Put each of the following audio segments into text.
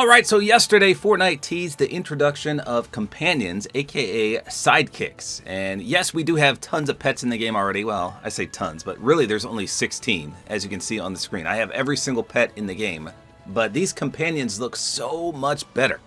Alright, so yesterday Fortnite teased the introduction of companions, aka sidekicks. And yes, we do have tons of pets in the game already. Well, I say tons, but really there's only 16, as you can see on the screen. I have every single pet in the game, but these companions look so much better.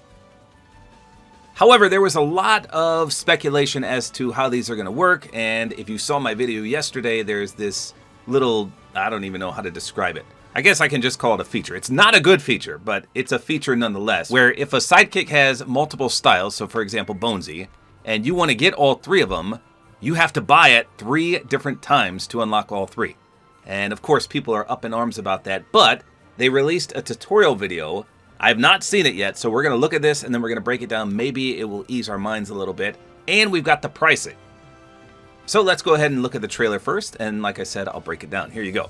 However, there was a lot of speculation as to how these are going to work, and if you saw my video yesterday, there's this little, I don't even know how to describe it. I guess I can just call it a feature. It's not a good feature, but it's a feature nonetheless, where if a sidekick has multiple styles, so for example Bonesy, and you want to get all three of them, you have to buy it 3 different times to unlock all 3. And of course people are up in arms about that, but they released a tutorial video. I have not seen it yet, so we're going to look at this and then we're going to break it down. Maybe it will ease our minds a little bit. And we've got the pricing. So let's go ahead and look at the trailer first, and like I said, I'll break it down. Here you go.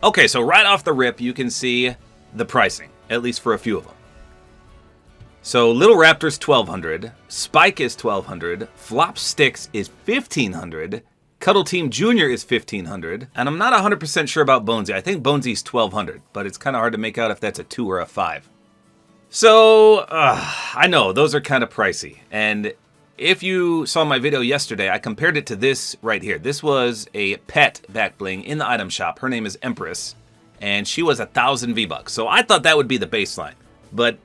Okay, so right off the rip, you can see the pricing, at least for a few of them. So Little Raptor's $1,200, Spike is $1,200, Flop Sticks is $1,500, Cuddle Team Jr. is $1,500, and I'm not 100% sure about Bonesy. I think Bonesy's $1,200, but it's kind of hard to make out if that's a 2 or a 5. So, I know, those are kind of pricey, and if you saw my video yesterday, I compared it to this right here. This was a pet back bling in the item shop. Her name is Empress, and she was 1,000 V-Bucks. So I thought that would be the baseline, but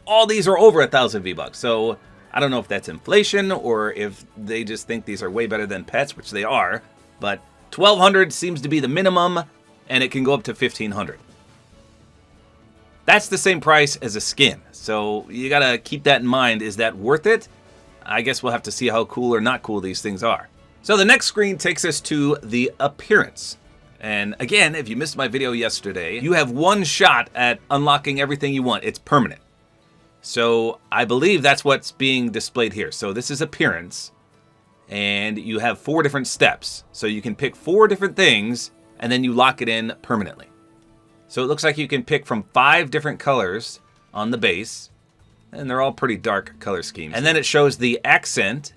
all these are over 1,000 V-Bucks. So I don't know if that's inflation or if they just think these are way better than pets, which they are, but 1,200 seems to be the minimum, and it can go up to 1,500. That's the same price as a skin, so you gotta keep that in mind. Is that worth it? I guess we'll have to see how cool or not cool these things are. So the next screen takes us to the appearance. And again, if you missed my video yesterday, you have one shot at unlocking everything you want. It's permanent. So I believe that's what's being displayed here. So this is appearance, and you have 4 different steps. So you can pick 4 different things, and then you lock it in permanently. So it looks like you can pick from 5 different colors on the base, and they're all pretty dark color schemes. And then it shows the accent,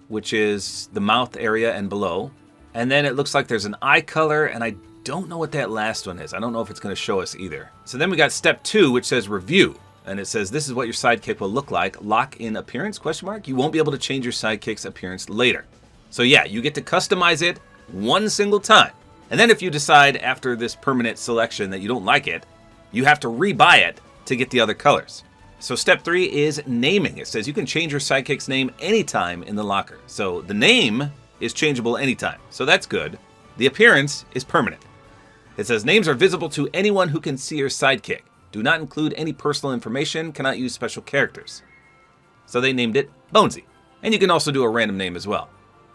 which is the mouth area and below. And then it looks like there's an eye color, and I don't know what that last one is. I don't know if it's going to show us either. So then we got step 2, which says review. And it says this is what your sidekick will look like. Lock in appearance, question mark. You won't be able to change your sidekick's appearance later. So yeah, you get to customize it one single time. And then if you decide after this permanent selection that you don't like it, you have to rebuy it to get the other colors. So step 3 is naming. It says you can change your sidekick's name anytime in the locker. So the name is changeable anytime. So that's good. The appearance is permanent. It says names are visible to anyone who can see your sidekick. Do not include any personal information, cannot use special characters. So they named it Bonesy. And you can also do a random name as well.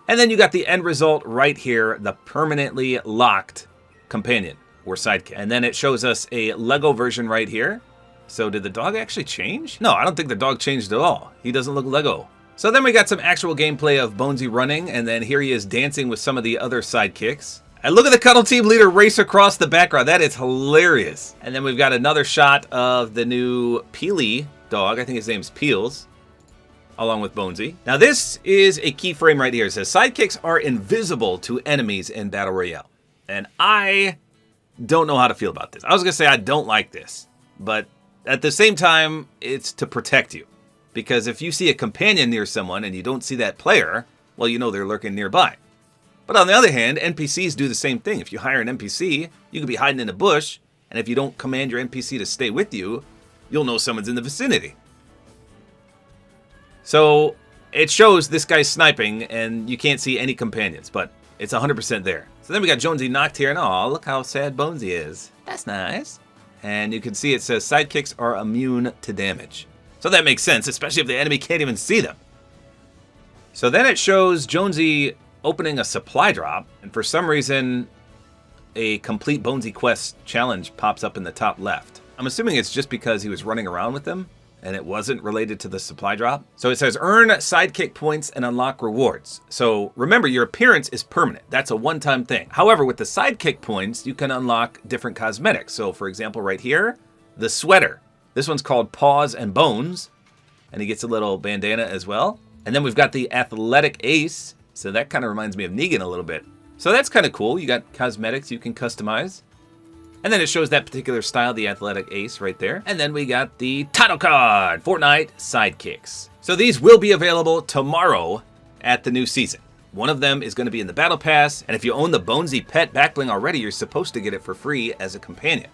And then you got the end result right here, the permanently locked companion or sidekick. And then it shows us a Lego version right here. So did the dog actually change? No, I don't think the dog changed at all. He doesn't look Lego. So then we got some actual gameplay of Bonesy running, and then here he is dancing with some of the other sidekicks. And look at the Cuddle Team leader race across the background. That is hilarious. And then we've got another shot of the new Peely dog. I think his name's Peels, along with Bonesy. Now this is a key frame right here. It says sidekicks are invisible to enemies in Battle Royale. And I don't know how to feel about this. I was gonna say I don't like this, but at the same time, it's to protect you. Because if you see a companion near someone and you don't see that player, well, you know they're lurking nearby. But on the other hand, NPCs do the same thing. If you hire an NPC, you could be hiding in a bush, and if you don't command your NPC to stay with you, you'll know someone's in the vicinity. So it shows this guy's sniping, and you can't see any companions, but it's 100% there. So then we got Jonesy knocked here, and oh, look how sad Bonesy is. That's nice. And you can see it says sidekicks are immune to damage. So that makes sense, especially if the enemy can't even see them. So then it shows Jonesy opening a supply drop, and for some reason, a complete Bonesy Quest challenge pops up in the top left. I'm assuming it's just because he was running around with them, and it wasn't related to the supply drop. So it says, earn sidekick points and unlock rewards. So remember, your appearance is permanent. That's a one-time thing. However, with the sidekick points, you can unlock different cosmetics. So for example, right here, the sweater. This one's called Paws and Bones, and he gets a little bandana as well. And then we've got the athletic ace. So that kind of reminds me of Negan a little bit. So that's kind of cool. You got cosmetics you can customize. And then it shows that particular style, the athletic ace right there. And then we got the title card, Fortnite Sidekicks. So these will be available tomorrow at the new season. One of them is going to be in the Battle Pass. And if you own the Bonesy Pet backbling already, you're supposed to get it for free as a companion.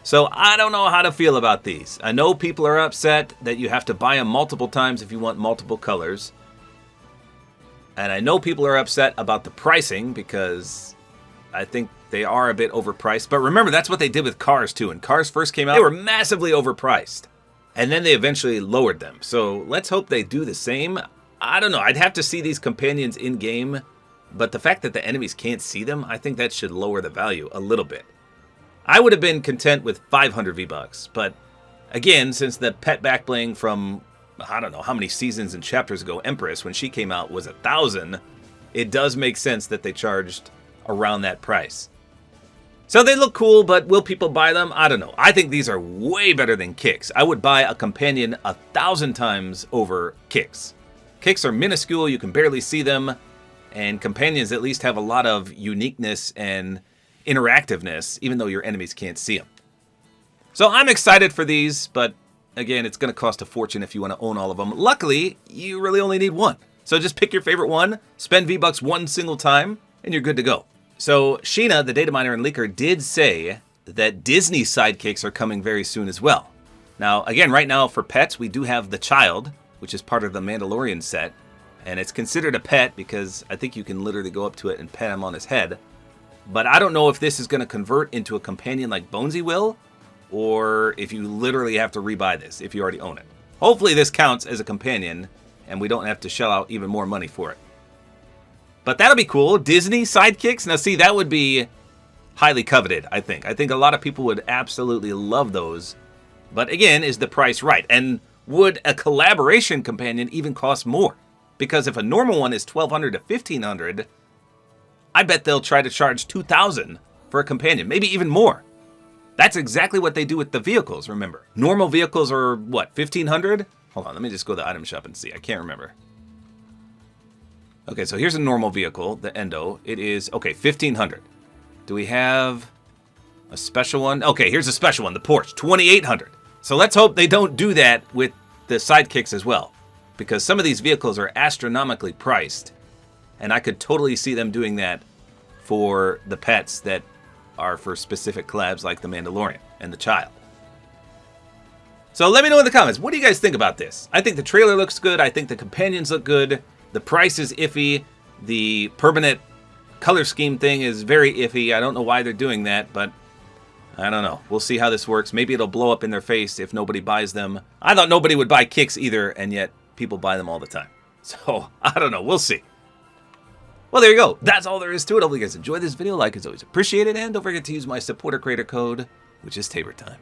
So I don't know how to feel about these. I know people are upset that you have to buy them multiple times if you want multiple colors. And I know people are upset about the pricing because I think they are a bit overpriced. But remember, that's what they did with Cars too. When Cars first came out, they were massively overpriced. And then they eventually lowered them. So let's hope they do the same. I don't know. I'd have to see these companions in game. But the fact that the enemies can't see them, I think that should lower the value a little bit. I would have been content with 500 V-Bucks, but again, since the pet backbling from, I don't know how many seasons and chapters ago, Empress, when she came out, was 1,000, it does make sense that they charged around that price. So they look cool, but will people buy them? I don't know. I think these are way better than Kicks. I would buy a companion 1,000 times over Kicks. Kicks are minuscule, you can barely see them, and companions at least have a lot of uniqueness and interactiveness, even though your enemies can't see them. So I'm excited for these, but again, it's going to cost a fortune if you want to own all of them. Luckily, you really only need one. So just pick your favorite one, spend V-Bucks one single time, and you're good to go. So Sheena, the data miner and leaker, did say that Disney sidekicks are coming very soon as well. Now, again, right now for pets, we do have the child, which is part of the Mandalorian set, and it's considered a pet because I think you can literally go up to it and pet him on his head. But I don't know if this is going to convert into a companion like Bonesy will, or if you literally have to rebuy this if you already own it. Hopefully this counts as a companion, and we don't have to shell out even more money for it. But that'll be cool. Disney sidekicks. Now see, that would be highly coveted, I think. I think a lot of people would absolutely love those. But again, is the price right? And would a collaboration companion even cost more? Because if a normal one is $1,200 to $1,500, I bet they'll try to charge $2,000 for a companion, maybe even more. That's exactly what they do with the vehicles, remember. Normal vehicles are, what, $1,500? Hold on, let me just go to the item shop and see. I can't remember. Okay, so here's a normal vehicle, the Endo. It is, okay, $1,500. Do we have a special one? Okay, here's a special one, the Porsche, $2,800. So let's hope they don't do that with the sidekicks as well, because some of these vehicles are astronomically priced. And I could totally see them doing that for the pets that are for specific collabs like the Mandalorian and the child. So let me know in the comments, what do you guys think about this? I think the trailer looks good. I think the companions look good. The price is iffy. The permanent color scheme thing is very iffy. I don't know why they're doing that, but I don't know. We'll see how this works. Maybe it'll blow up in their face if nobody buys them. I thought nobody would buy Kicks either, and yet people buy them all the time. So I don't know. We'll see. Well, there you go. That's all there is to it. Hopefully you guys enjoyed this video. Like is always appreciated. And don't forget to use my Support-A-Creator Code, which is Tabor time.